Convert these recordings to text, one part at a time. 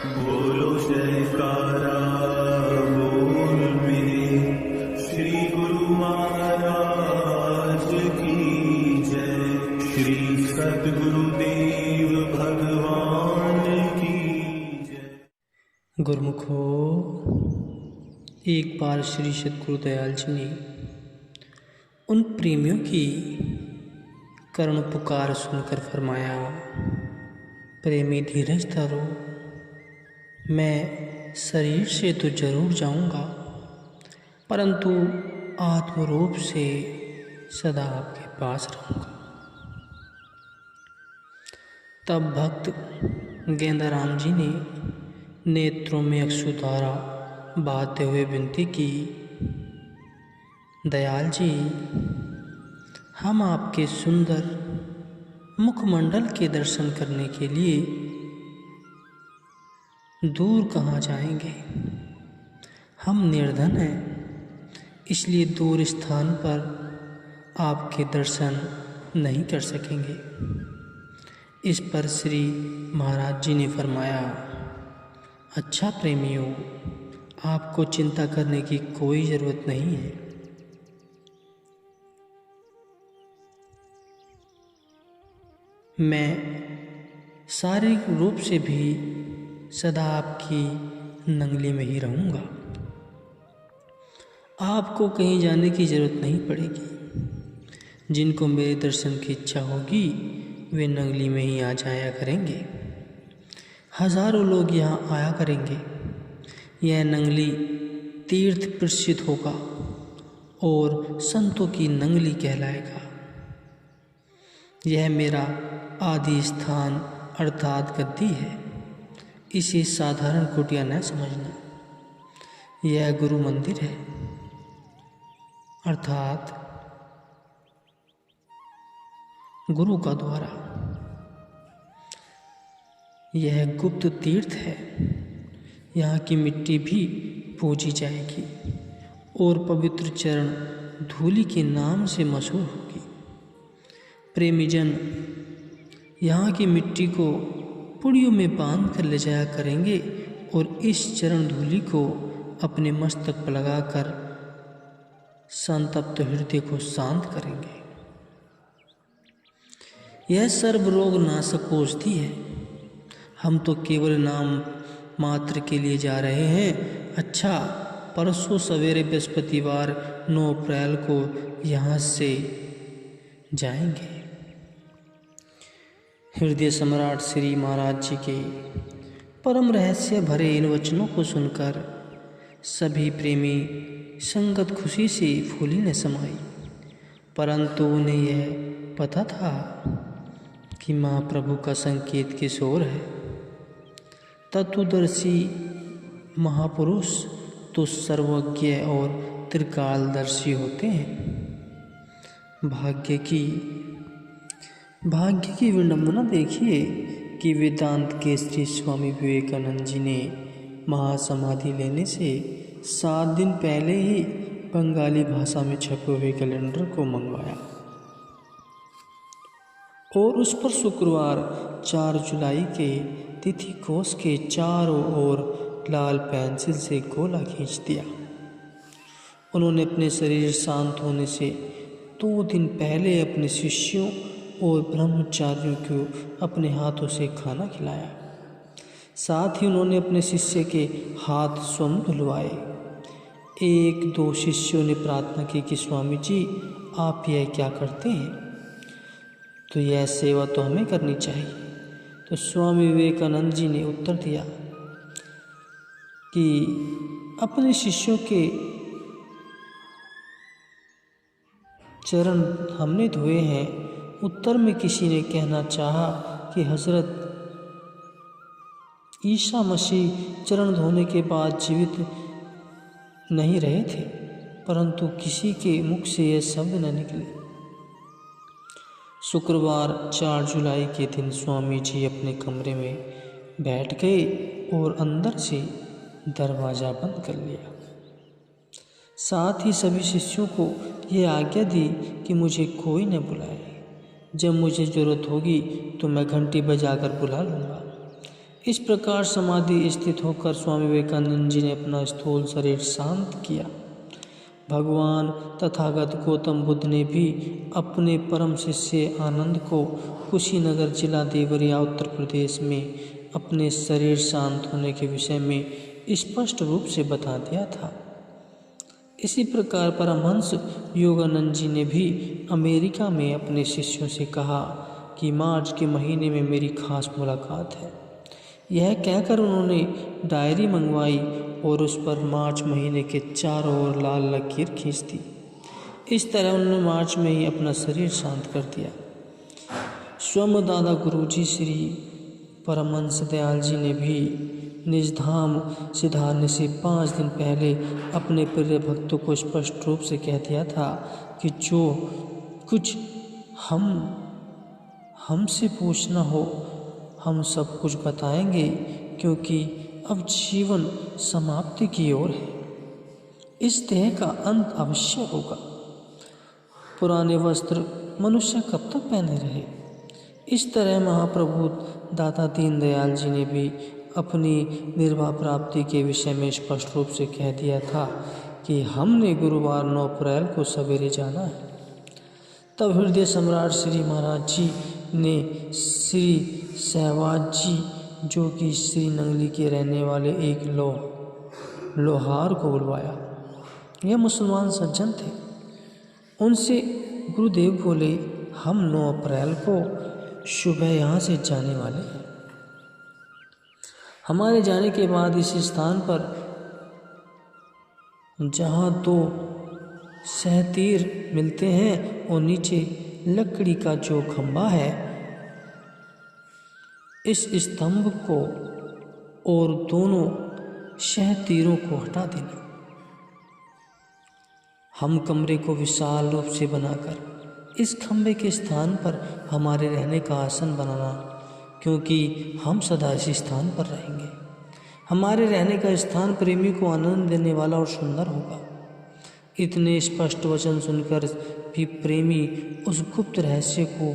बोलो जयकारा बोल मेरे श्री गुरु महाराज की जय। श्री सद्गुरुदेव भगवान की जय। गुरुमुखो, एक बार श्री सद्गुरु दयाल जी ने उन प्रेमियों की करुण पुकार सुनकर फरमाया, प्रेमी धीरज धरो, मैं शरीर से तो जरूर जाऊंगा, परंतु आत्मरूप से सदा आपके पास रहूंगा। तब भक्त गेंदाराम जी ने नेत्रों में अश्रुधारा बहाते हुए विनती की, दयाल जी, हम आपके सुंदर मुखमंडल के दर्शन करने के लिए दूर कहाँ जाएंगे। हम निर्धन हैं, इसलिए दूर स्थान पर आपके दर्शन नहीं कर सकेंगे। इस पर श्री महाराज जी ने फरमाया, अच्छा प्रेमियों, आपको चिंता करने की कोई ज़रूरत नहीं है। मैं शारीरिक रूप से भी सदा आपकी नंगली में ही रहूँगा। आपको कहीं जाने की ज़रूरत नहीं पड़ेगी। जिनको मेरे दर्शन की इच्छा होगी वे नंगली में ही आ जाया करेंगे। हजारों लोग यहाँ आया करेंगे। यह नंगली तीर्थ प्रसिद्ध होगा और संतों की नंगली कहलाएगा। यह मेरा आदि स्थान अर्थात गद्दी है। इसे साधारण कुटिया न समझना। यह गुरु मंदिर है, अर्थात गुरु का द्वारा। यह गुप्त तीर्थ है। यहाँ की मिट्टी भी पूजी जाएगी और पवित्र चरण धूलि के नाम से मशहूर होगी। प्रेमीजन यहाँ की मिट्टी को पुड़ियों में बांध कर ले जाया करेंगे और इस चरण धूलि को अपने मस्तक पर लगाकर संतप्त हृदय को शांत करेंगे। यह सर्व रोग नाशक औषधि है। हम तो केवल नाम मात्र के लिए जा रहे हैं। अच्छा, परसों सवेरे बृहस्पतिवार 9 अप्रैल को यहाँ से जाएंगे। हृदय सम्राट श्री महाराज जी के परम रहस्य भरे इन वचनों को सुनकर सभी प्रेमी संगत खुशी से फूली न समाई। परंतु उन्हें यह पता था कि महाप्रभु का संकेत किस ओर है। तत्वदर्शी महापुरुष तो सर्वज्ञ और त्रिकालदर्शी होते हैं। भाग्य की विडंबना देखिए कि वेदांत के श्री स्वामी विवेकानंद जी ने महासमाधि लेने से 7 दिन पहले ही बंगाली भाषा में छपे हुए कैलेंडर को मंगवाया और उस पर शुक्रवार 4 जुलाई के तिथि कोष के चारों ओर लाल पेंसिल से गोला खींच दिया। उन्होंने अपने शरीर शांत होने से 2 दिन पहले अपने शिष्यों और ब्रह्मचारियों को अपने हाथों से खाना खिलाया। साथ ही उन्होंने अपने शिष्य के हाथ स्वयं धुलवाए। 1-2 शिष्यों ने प्रार्थना की कि स्वामी जी, आप यह क्या करते हैं? तो यह सेवा तो हमें करनी चाहिए। तो स्वामी विवेकानंद जी ने उत्तर दिया कि अपने शिष्यों के चरण हमने धोए हैं। उत्तर में किसी ने कहना चाहा कि हजरत ईसा मसीह चरण धोने के बाद जीवित नहीं रहे थे, परंतु किसी के मुख से यह शब्द न निकले। शुक्रवार 4 जुलाई के दिन स्वामी जी अपने कमरे में बैठ गए और अंदर से दरवाज़ा बंद कर लिया। साथ ही सभी शिष्यों को यह आज्ञा दी कि मुझे कोई न बुलाए। जब मुझे ज़रूरत होगी तो मैं घंटी बजाकर बुला लूँगा। इस प्रकार समाधि स्थित होकर स्वामी विवेकानंद जी ने अपना स्थूल शरीर शांत किया। भगवान तथागत गौतम बुद्ध ने भी अपने परम शिष्य आनंद को कुशीनगर जिला देवरिया उत्तर प्रदेश में अपने शरीर शांत होने के विषय में स्पष्ट रूप से बता दिया था। इसी प्रकार परमहंस योगानंद जी ने भी अमेरिका में अपने शिष्यों से कहा कि मार्च के महीने में मेरी खास मुलाकात है। यह कहकर उन्होंने डायरी मंगवाई और उस पर मार्च महीने के चारों ओर लाल लकीर खींच दी। इस तरह उन्होंने मार्च में ही अपना शरीर शांत कर दिया। स्वयं दादा गुरुजी श्री परमहंस दयाल जी ने भी निजधाम सिधारने से 5 दिन पहले अपने प्रिय भक्तों को स्पष्ट रूप से कह दिया था कि जो कुछ हमसे पूछना हो हम सब कुछ बताएंगे, क्योंकि अब जीवन समाप्ति की ओर है। इस देह का अंत अवश्य होगा। पुराने वस्त्र मनुष्य कब तक पहने रहे। इस तरह महाप्रभु दादा दीनदयाल जी ने भी अपनी निर्वाह प्राप्ति के विषय में स्पष्ट रूप से कह दिया था कि हमने गुरुवार 9 अप्रैल को सवेरे जाना है। तब हृदय सम्राट श्री महाराज जी ने श्री सहवाज जी, जो कि श्री नंगली के रहने वाले एक लोहार को बुलवाया। यह मुसलमान सज्जन थे। उनसे गुरुदेव बोले, हम 9 अप्रैल को सुबह यहाँ से जाने वाले हैं। हमारे जाने के बाद इस स्थान पर जहाँ 2 सहतीर मिलते हैं और नीचे लकड़ी का जो खंभा है, इस स्तंभ को और दोनों सहतीरों को हटा देना। हम कमरे को विशाल रूप से बनाकर इस खंभे के स्थान पर हमारे रहने का आसन बनाना, क्योंकि हम सदा इसी स्थान पर रहेंगे। हमारे रहने का स्थान प्रेमी को आनंद देने वाला और सुंदर होगा। इतने स्पष्ट वचन सुनकर भी प्रेमी उस गुप्त रहस्य को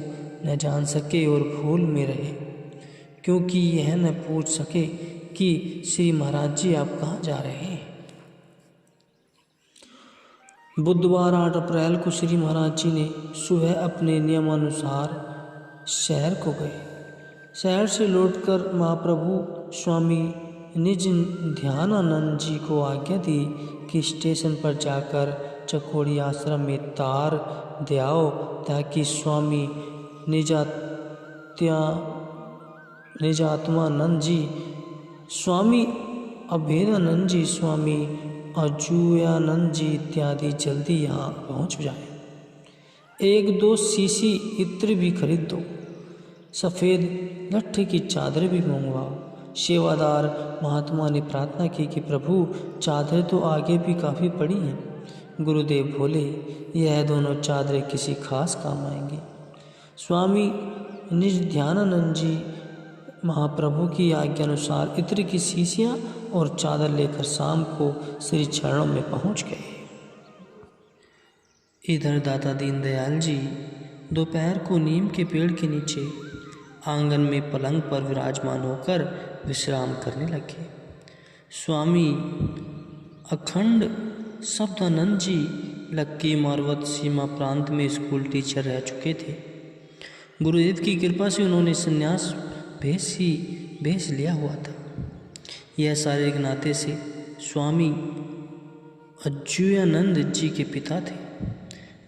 न जान सके और भूल में रहे, क्योंकि यह न पूछ सके कि श्री महाराज जी आप कहाँ जा रहे हैं। बुधवार 8 अप्रैल को श्री महाराज जी ने सुबह अपने नियमानुसार शहर को गए। शहर से लौटकर महाप्रभु स्वामी निज ध्यानानंद जी को आज्ञा दी कि स्टेशन पर जाकर चकोड़ी आश्रम में तार दयाओ, ताकि स्वामी निजात्मानंद जी, स्वामी अभेदानंद जी, स्वामी अजूयानंद जी इत्यादि जल्दी यहाँ पहुँच जाए। 1-2 शीशी इत्र भी खरीद दो। सफ़ेद लट्ठे की चादरें भी मंगवाओ। सेवादार महात्मा ने प्रार्थना की कि प्रभु, चादरें तो आगे भी काफ़ी पड़ी हैं। गुरुदेव बोले, यह दोनों चादरें किसी खास काम आएंगी। स्वामी निज ध्यानानंद जी महाप्रभु की आज्ञा अनुसार इत्र की शीशियाँ और चादर लेकर शाम को श्री चरणों में पहुँच गए। इधर दादा दीनदयाल जी दोपहर को नीम के पेड़ के नीचे आंगन में पलंग पर विराजमान होकर विश्राम करने लगे। स्वामी अखंड शब्दानंद जी लक्की मारवत सीमा प्रांत में स्कूल टीचर रह चुके थे। गुरुदेव की कृपा से उन्होंने संन्यास भेष लिया हुआ था। यह शारीरिक नाते से स्वामी अज्जुयानंद जी के पिता थे।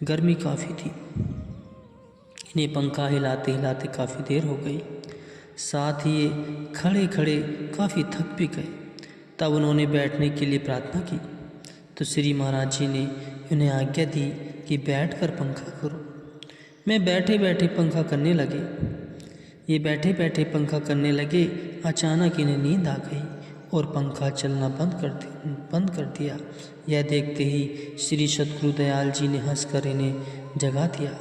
गर्मी काफ़ी थी। इन्हें पंखा हिलाते हिलाते काफ़ी देर हो गई। साथ ही ये खड़े खड़े काफ़ी थक भी गए। तब उन्होंने बैठने के लिए प्रार्थना की तो श्री महाराज जी ने उन्हें आज्ञा दी कि बैठकर पंखा करो। मैं बैठे बैठे पंखा करने लगे। ये बैठे बैठे पंखा करने लगे। अचानक इन्हें नींद आ गई और पंखा चलना बंद कर दिया। यह देखते ही श्री सद्गुरु दयाल जी ने हंसकर इन्हें जगा दिया।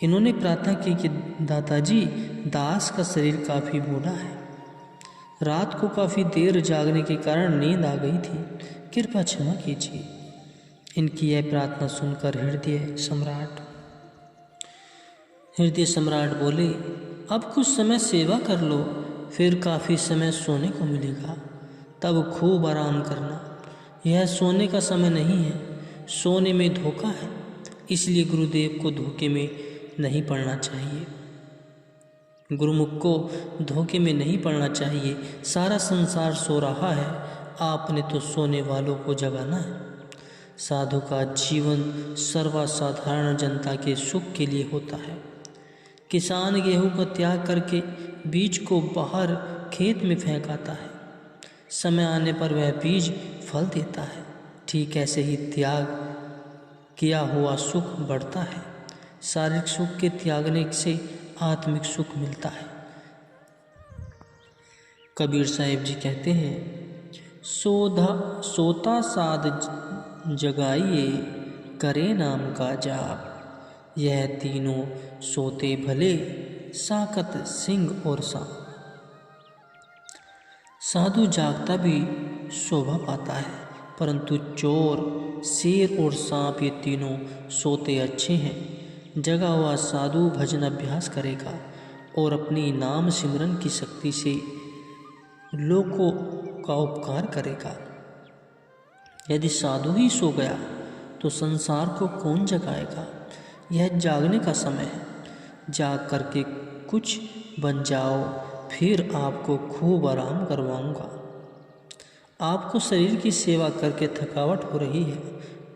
इन्होंने प्रार्थना की कि दादाजी, दास का शरीर काफ़ी बूढ़ा है। रात को काफ़ी देर जागने के कारण नींद आ गई थी। कृपा क्षमा कीजिए। इनकी यह प्रार्थना सुनकर हृदय सम्राट बोले, अब कुछ समय सेवा कर लो, फिर काफ़ी समय सोने को मिलेगा, तब खूब आराम करना। यह सोने का समय नहीं है, सोने में धोखा है, इसलिए गुरुदेव को धोखे में नहीं पड़ना चाहिए। गुरुमुख को धोखे में नहीं पड़ना चाहिए। सारा संसार सो रहा है, आपने तो सोने वालों को जगाना है। साधु का जीवन सर्वसाधारण जनता के सुख के लिए होता है। किसान गेहूं का त्याग करके बीज को बाहर खेत में फेंक आता है। समय आने पर वह बीज फल देता है। ठीक ऐसे ही त्याग किया हुआ सुख बढ़ता है। शारीरिक सुख के त्यागने से आत्मिक सुख मिलता है। कबीर साहिब जी कहते हैं, सोता साध जगाइए, करे नाम का जाप। यह तीनों सोते भले, साकत सिंह और सांप। साधु जागता भी शोभा पाता है, परंतु चोर, शेर और सांप ये तीनों सोते अच्छे हैं। जगा हुआ साधु भजन अभ्यास करेगा और अपनी नाम सिमरन की शक्ति से लोगों का उपकार करेगा। यदि साधु ही सो गया तो संसार को कौन जगाएगा? यह जागने का समय है। जाग करके कुछ बन जाओ, फिर आपको खूब आराम करवाऊंगा। आपको शरीर की सेवा करके थकावट हो रही है,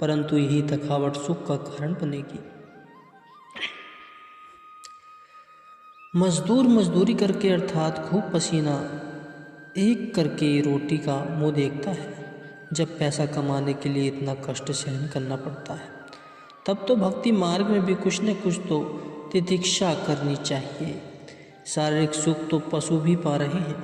परंतु यही थकावट सुख का कारण बनेगी। मजदूर मजदूरी करके अर्थात खूब पसीना एक करके रोटी का मुंह देखता है। जब पैसा कमाने के लिए इतना कष्ट सहन करना पड़ता है, तब तो भक्ति मार्ग में भी कुछ न कुछ तो तितिक्षा करनी चाहिए। शारीरिक सुख तो पशु भी पा रहे हैं,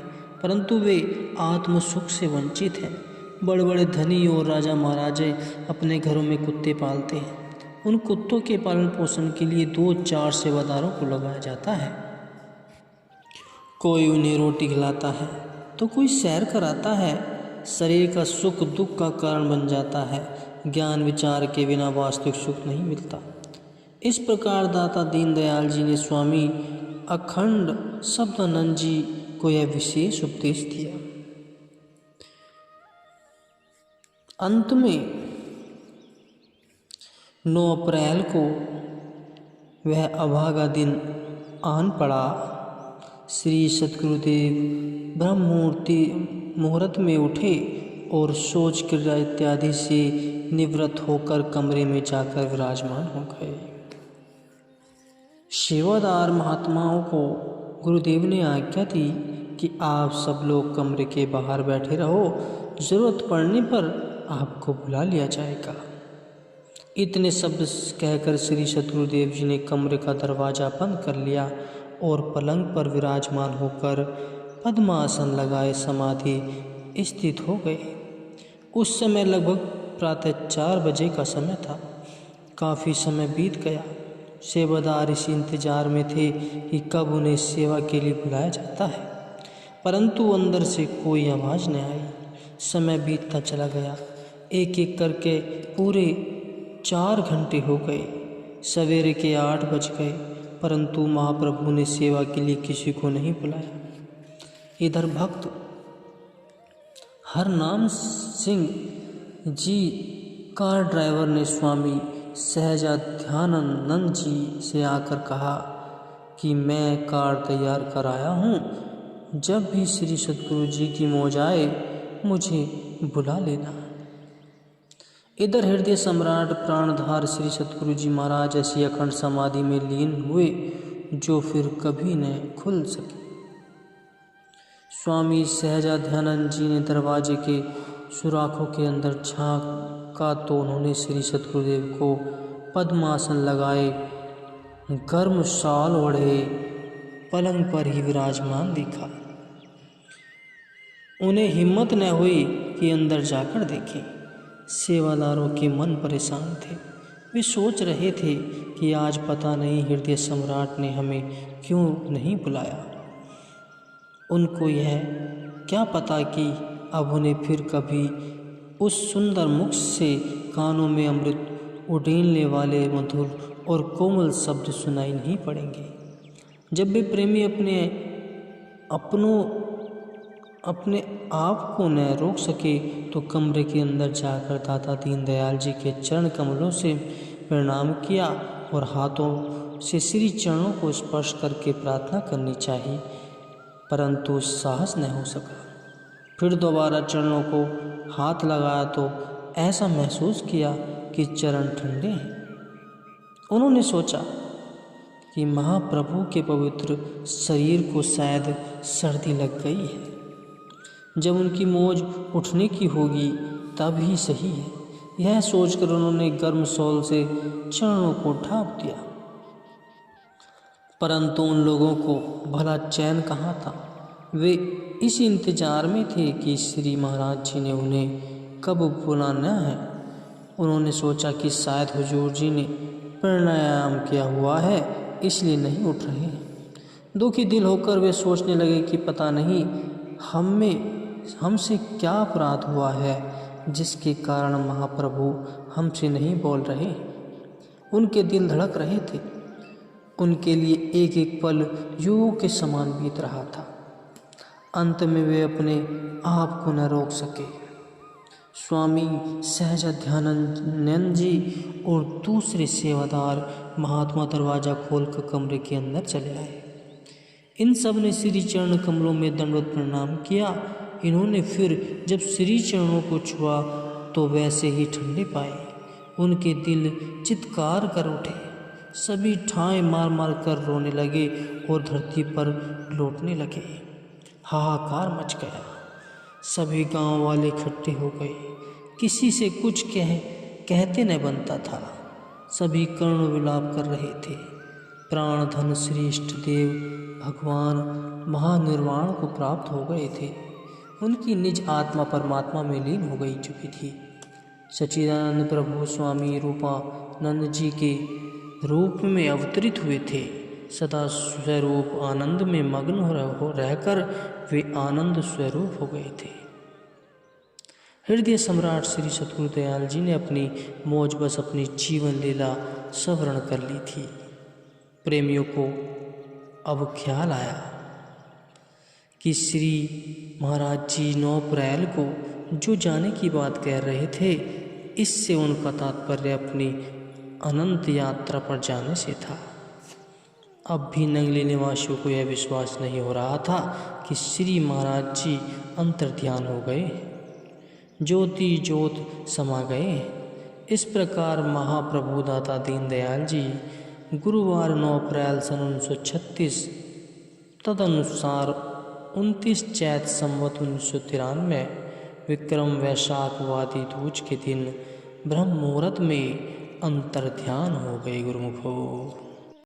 परंतु वे आत्म सुख से वंचित हैं। बड़े बड़े धनी और राजा महाराजे अपने घरों में कुत्ते पालते हैं। उन कुत्तों के पालन पोषण के लिए 2-4 सेवादारों को लगाया जाता है। कोई उन्हें रोटी खिलाता है तो कोई सैर कराता है। शरीर का सुख दुख का कारण बन जाता है। ज्ञान विचार के बिना वास्तविक सुख नहीं मिलता। इस प्रकार दाता दीनदयाल जी ने स्वामी अखंड शब्दानंद जी को यह विशेष उपदेश दिया। अंत में 9 अप्रैल को वह अभागा दिन आन पड़ा। श्री सद्गुरुदेव ब्रह्म मुहूर्त में उठे और शौच क्रिया इत्यादि से निवृत्त होकर कमरे में जाकर विराजमान हो गए। सेवादार महात्माओं को गुरुदेव ने आज्ञा दी कि आप सब लोग कमरे के बाहर बैठे रहो, जरूरत पड़ने पर आपको बुला लिया जाएगा। इतने शब्द कहकर श्री सद्गुरुदेव जी ने कमरे का दरवाज़ा बंद कर लिया और पलंग पर विराजमान होकर पद्मासन लगाए समाधि स्थित हो गए। उस समय लगभग प्रातः 4 बजे का समय था। काफ़ी समय बीत गया। सेवादार इस इंतजार में थे कि कब उन्हें सेवा के लिए बुलाया जाता है, परंतु अंदर से कोई आवाज़ न आई। समय बीतता चला गया। एक एक करके पूरे 4 घंटे हो गए। सवेरे के 8 बज गए, परंतु महाप्रभु ने सेवा के लिए किसी को नहीं बुलाया। इधर भक्त हरनाम सिंह जी कार ड्राइवर ने स्वामी सहजाध्यानंद जी से आकर कहा कि मैं कार तैयार कर आया हूँ, जब भी श्री सद्गुरु जी की मौज आए मुझे बुला लेना। इधर हृदय सम्राट प्राणधार श्री सद्गुरु जी महाराज ऐसी अखंड समाधि में लीन हुए जो फिर कभी न खुल सकी। स्वामी सहजाध्यानंद जी ने दरवाजे के सुराखों के अंदर झांका तो उन्होंने श्री सद्गुरुदेव को पद्मासन लगाए, गर्म शाल ओढ़े पलंग पर ही विराजमान दिखा। उन्हें हिम्मत न हुई कि अंदर जाकर देखें। सेवादारों के मन परेशान थे। वे सोच रहे थे कि आज पता नहीं हृदय सम्राट ने हमें क्यों नहीं बुलाया। उनको यह क्या पता कि अब उन्हें फिर कभी उस सुंदर मुख से कानों में अमृत उड़ेलने वाले मधुर और कोमल शब्द सुनाई नहीं पड़ेंगे। जब वे प्रेमी अपने अपनों अपने आप को न रोक सके तो कमरे के अंदर जाकर दादा दीनदयाल जी के चरण कमलों से प्रणाम किया और हाथों से श्री चरणों को स्पर्श करके प्रार्थना करनी चाहिए, परंतु साहस न हो सका। फिर दोबारा चरणों को हाथ लगाया तो ऐसा महसूस किया कि चरण ठंडे हैं। उन्होंने सोचा कि महाप्रभु के पवित्र शरीर को शायद सर्दी लग गई है, जब उनकी मौज उठने की होगी तब ही सही है। यह सोचकर उन्होंने गर्म शॉल से चरणों को ढाँप दिया, परंतु उन लोगों को भला चैन कहाँ था। वे इस इंतजार में थे कि श्री महाराज जी ने उन्हें कब बुलाना है। उन्होंने सोचा कि शायद हुजूर जी ने प्राणायाम किया हुआ है, इसलिए नहीं उठ रहे। दुखी दिल होकर वे सोचने लगे कि पता नहीं हमसे क्या अपराध हुआ है जिसके कारण महाप्रभु हमसे नहीं बोल रहे। उनके दिल धड़क रहे थे। उनके लिए एक एक पल युगों के समान बीत रहा था। अंत में वे अपने आप को न रोक सके। स्वामी सहजानंद जी और दूसरे सेवादार महात्मा दरवाज़ा खोलकर कमरे के अंदर चले आए। इन सब ने श्री चरण कमलों में दंडवत प्रणाम किया। इन्होंने फिर जब श्री चरणों को छुआ तो वैसे ही ठंडे पाए। उनके दिल चित्कार कर उठे। सभी ठाएं मार मार कर रोने लगे और धरती पर लौटने लगे। हाहाकार मच गया। सभी गांव वाले इकट्ठे हो गए। किसी से कुछ कहते न बनता था। सभी करुण विलाप कर रहे थे। प्राण धन श्री इष्ट देव भगवान महानिर्वाण को प्राप्त हो गए थे। उनकी निज आत्मा परमात्मा में लीन हो गई चुकी थी। सच्चिदानंद प्रभु स्वामी रूपानंद जी के रूप में अवतरित हुए थे। सदा स्वरूप आनंद में मग्न हो रहकर वे आनंद स्वरूप हो गए थे। हृदय सम्राट श्री सद्गुरु दयाल जी ने अपनी मौज बस अपनी जीवन लीला संवरण कर ली थी। प्रेमियों को अब ख्याल आया कि श्री महाराज जी 9 अप्रैल को जो जाने की बात कह रहे थे, इससे उनका तात्पर्य अपनी अनंत यात्रा पर जाने से था। अब भी नंगली निवासियों को यह विश्वास नहीं हो रहा था कि श्री महाराज जी अंतर्ध्यान हो गए, ज्योति ज्योत समा गए। इस प्रकार महाप्रभु दाता दीनदयाल जी गुरुवार 9 अप्रैल सन 1936 तदनुसार 29 चैत संवत 1993 विक्रम वैशाख वादी दूज के दिन ब्रह्म मुहूर्त में अंतर्ध्यान हो गए गुरुमुखो।